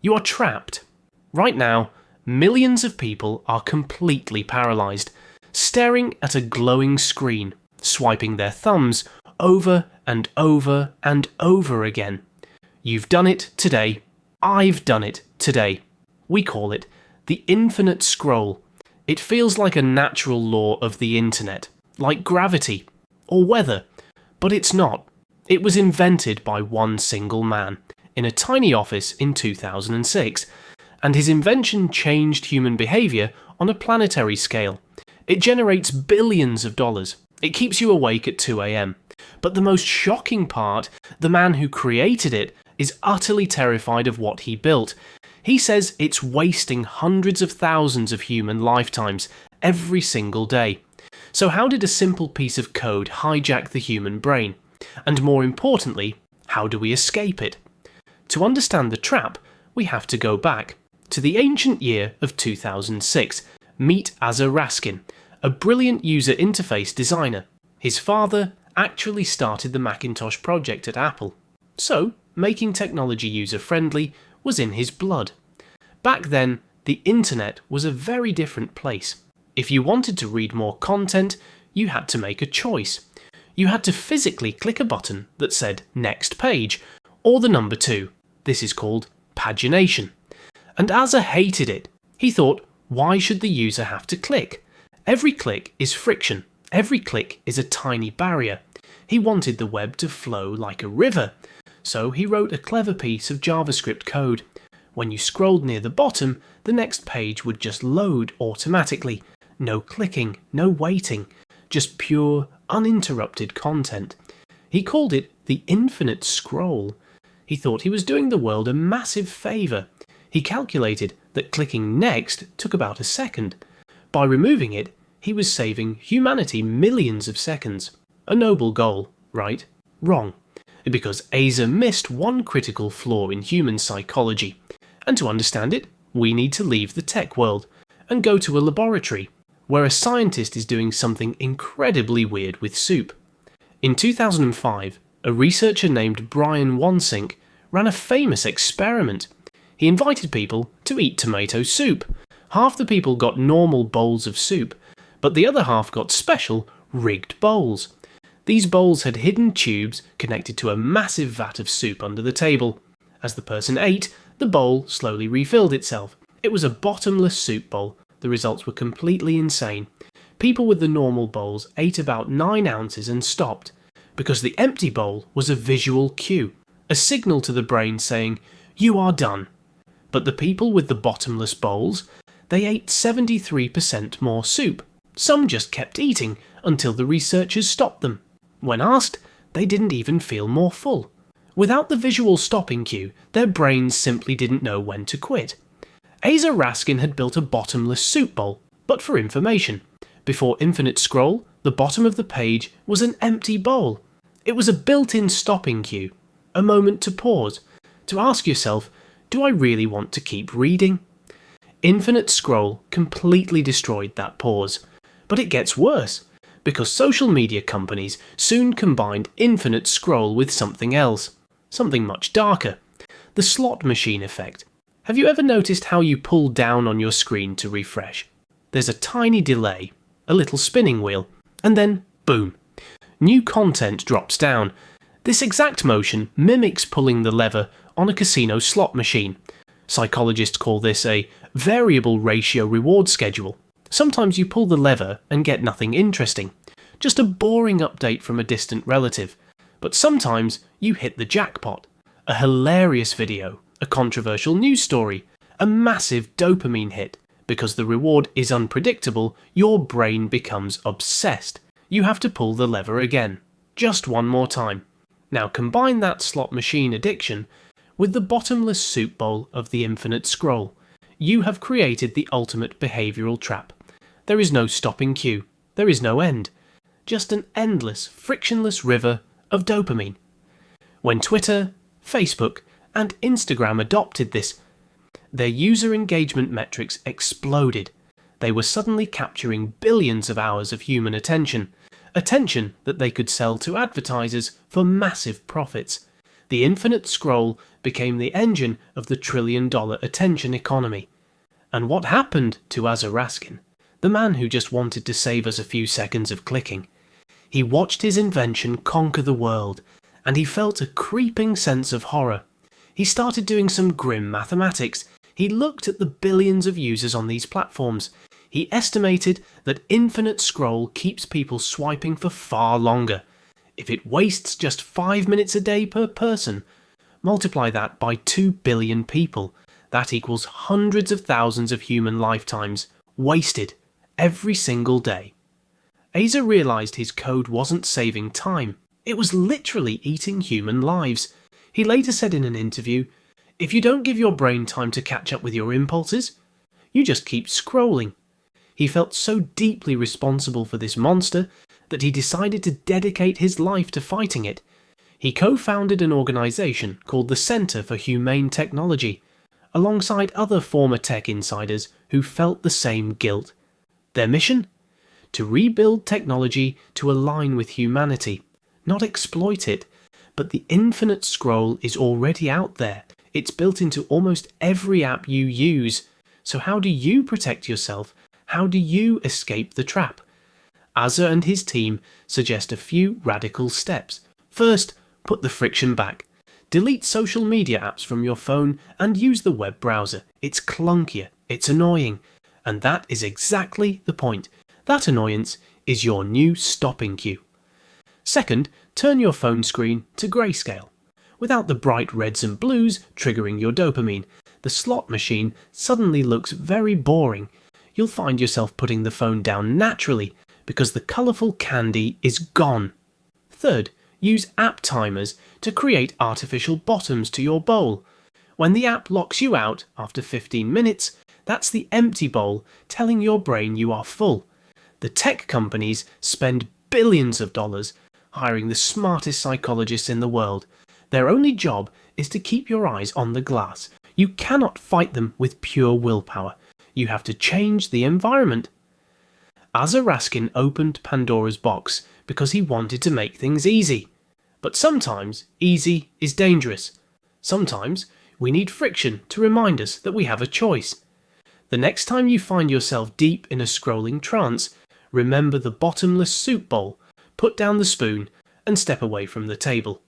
You are trapped. Right now, millions of people are completely paralysed, staring at a glowing screen, swiping their thumbs over and over and over again. You've done it today. I've done it today. We call it the infinite scroll. It feels like a natural law of the internet, like gravity or weather, but it's not. It was invented by one single man in a tiny office in 2006, and his invention changed human behaviour on a planetary scale. It generates billions of dollars. It keeps you awake at 2 a.m. But the most shocking part, the man who created it is utterly terrified of what he built. He says it's wasting hundreds of thousands of human lifetimes every single day. So how did a simple piece of code hijack the human brain? And more importantly, how do we escape it? To understand the trap, we have to go back to the ancient year of 2006. Meet Asa Raskin, a brilliant user interface designer. His father actually started the Macintosh project at Apple. So, making technology user-friendly was in his blood. Back then, the internet was a very different place. If you wanted to read more content, you had to make a choice. You had to physically click a button that said Next Page, or the number 2. This is called pagination. And Asa hated it. He thought, why should the user have to click? Every click is friction. Every click is a tiny barrier. He wanted the web to flow like a river. So he wrote a clever piece of JavaScript code. When you scrolled near the bottom, the next page would just load automatically. No clicking, no waiting, just pure, uninterrupted content. He called it the infinite scroll. He thought he was doing the world a massive favour. He calculated that clicking next took about a second. By removing it, he was saving humanity millions of seconds. A noble goal, right? Wrong. Because Asa missed one critical flaw in human psychology. And to understand it, we need to leave the tech world and go to a laboratory where a scientist is doing something incredibly weird with soup. In 2005, a researcher named Brian Wansink ran a famous experiment. He invited people to eat tomato soup. Half the people got normal bowls of soup, but the other half got special, rigged bowls. These bowls had hidden tubes connected to a massive vat of soup under the table. As the person ate, the bowl slowly refilled itself. It was a bottomless soup bowl. The results were completely insane. People with the normal bowls ate about 9 ounces and stopped, because the empty bowl was a visual cue, a signal to the brain saying, "You are done." But the people with the bottomless bowls, they ate 73% more soup. Some just kept eating until the researchers stopped them. When asked, they didn't even feel more full. Without the visual stopping cue, their brains simply didn't know when to quit. Asa Raskin had built a bottomless soup bowl, but for information. Before infinite scroll, the bottom of the page was an empty bowl. It was a built-in stopping cue, a moment to pause, to ask yourself, do I really want to keep reading? Infinite scroll completely destroyed that pause. But it gets worse, because social media companies soon combined infinite scroll with something else, something much darker, the slot machine effect. Have you ever noticed how you pull down on your screen to refresh? There's a tiny delay, a little spinning wheel, and then boom, new content drops down. This exact motion mimics pulling the lever on a casino slot machine. Psychologists call this a variable ratio reward schedule. Sometimes you pull the lever and get nothing interesting, just a boring update from a distant relative. But sometimes you hit the jackpot, a hilarious video, a controversial news story, a massive dopamine hit. Because the reward is unpredictable, your brain becomes obsessed. You have to pull the lever again, just one more time. Now combine that slot machine addiction with the bottomless soup bowl of the infinite scroll. You have created the ultimate behavioural trap. There is no stopping cue. There is no end. Just an endless, frictionless river of dopamine. When Twitter, Facebook, and Instagram adopted this, their user engagement metrics exploded. They were suddenly capturing billions of hours of human attention that they could sell to advertisers for massive profits. The infinite scroll became the engine of the trillion-dollar attention economy. And what happened to Asa Raskin, the man who just wanted to save us a few seconds of clicking? He watched his invention conquer the world, and he felt a creeping sense of horror. He started doing some grim mathematics. He looked at the billions of users on these platforms. He estimated that infinite scroll keeps people swiping for far longer. If it wastes just 5 minutes a day per person, multiply that by 2 billion people. That equals hundreds of thousands of human lifetimes wasted every single day. Asa realised his code wasn't saving time. It was literally eating human lives. He later said in an interview, "If you don't give your brain time to catch up with your impulses, you just keep scrolling." He felt so deeply responsible for this monster that he decided to dedicate his life to fighting it. He co-founded an organisation called the Centre for Humane Technology, alongside other former tech insiders who felt the same guilt. Their mission? To rebuild technology to align with humanity, not exploit it. But the infinite scroll is already out there. It's built into almost every app you use. So how do you protect yourself? How do you escape the trap? Asa and his team suggest a few radical steps. First, put the friction back. Delete social media apps from your phone and use the web browser. It's clunkier, it's annoying, and that is exactly the point. That annoyance is your new stopping cue. Second, turn your phone screen to grayscale. Without the bright reds and blues triggering your dopamine, the slot machine suddenly looks very boring. You'll find yourself putting the phone down naturally because the colourful candy is gone. Third, use app timers to create artificial bottoms to your bowl. When the app locks you out after 15 minutes, that's the empty bowl telling your brain you are full. The tech companies spend billions of dollars hiring the smartest psychologists in the world. Their only job is to keep your eyes on the glass. You cannot fight them with pure willpower. You have to change the environment. Asa Raskin opened Pandora's box because he wanted to make things easy. But sometimes easy is dangerous. Sometimes we need friction to remind us that we have a choice. The next time you find yourself deep in a scrolling trance, remember the bottomless soup bowl, put down the spoon, and step away from the table.